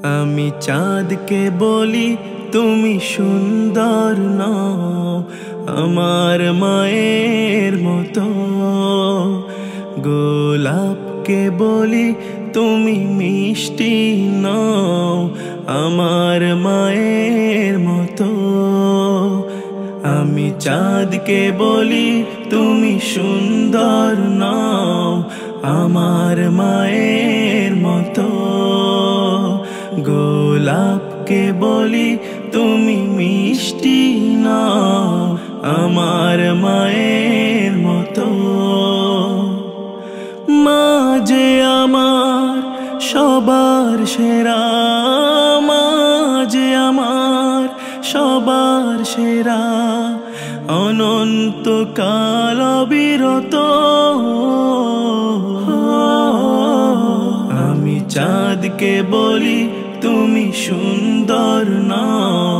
আমি চাঁদকে বলি তুমি সুন্দর নও, আমার মায়ের মতো। গোলাপকে বলি তুমি মিষ্টি নও, আমার মায়ের মতো। আমি চাঁদকে বলি তুমি সুন্দর নও, আমার মায়ের মতো। গোলাপকে বলি তুমি মিষ্টি নও, আমার মায়ের মতো। মা যে আমার সবার সেরা, মা যে আমার সবার সেরা, অনন্তকাল অবিরত। আমি চাঁদকে বলি তুমি সুন্দর নও,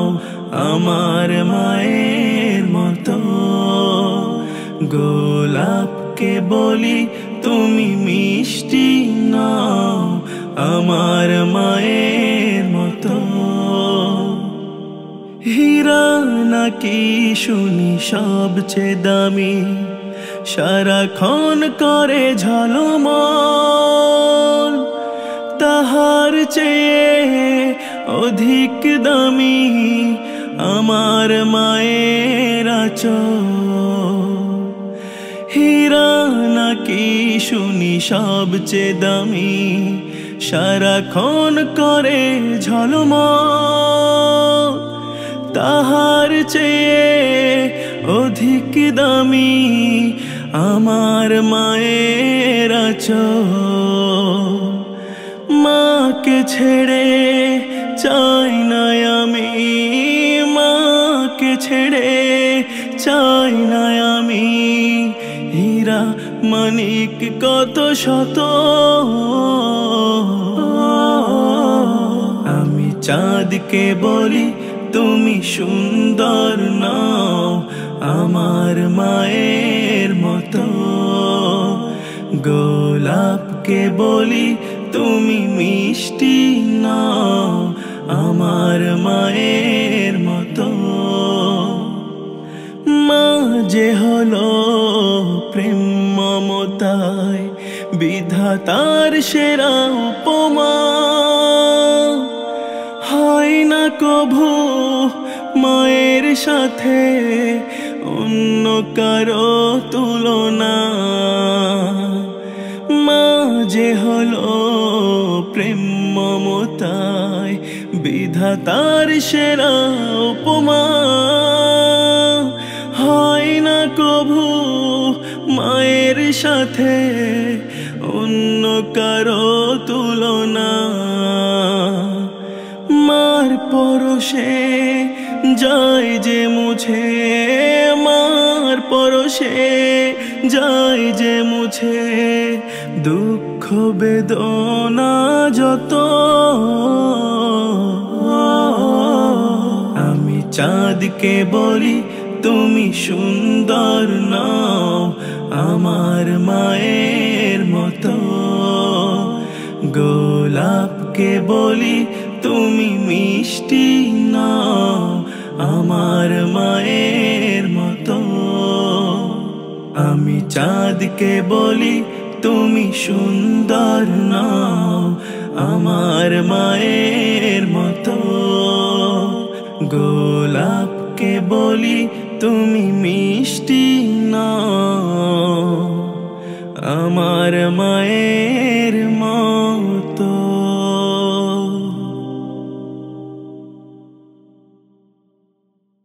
আমার মায়ের মতো। গোলাপকে বলি তুমি মিষ্টি নও, আমার মায়ের মতো। হীরা নাকি শুনি সবচেয়ে দামি, সারাক্ষণ করে ঝলমল, তাহার চেয়ে অধিক দামি আমার মায়ের আঁচল। হীরা নাকি শুনি সবচেয়ে দামি, সারাক্ষণ করে ঝলমল, তাহার চেয়ে অধিক দামি আমার মায়ের আঁচল। মাকে ছেড়ে চাই না আমি, মাকে ছেড়ে চাই না আমি, হীরা মানিক কত শত। আমি চাঁদকে বলি তুমি সুন্দর নও, আমার মায়ের মতো। গোলাপকে বলি তুমি মিষ্টি নও, আমার মায়ের মতো। মা যে হলো প্রেম মমতায় বিধাতার সেরা উপমা, হয় না কভু মায়ের সাথে অন্য কারো তুলনা। মা যে হলো প্রেম মমতায় বিধাতার সেরা উপমা, হয় না কভু মায়ের সাথে অন্য কারো তুলনা। মার পরশে যায় যে মুছে, মার পরশে যায় যে মুছে, দুঃখ বেদনা যত। আমি চাঁদকে বলি তুমি সুন্দর নও, আমার মায়ের মতো। গোলাপকে বলি তুমি মিষ্টি নও, আমার মায়ের মতো। আমি চাঁদকে বলি তুমি সুন্দর নও, আমার মায়ের মতো। গোলাপকে বলি তুমি মিষ্টি নও, আমার মায়ের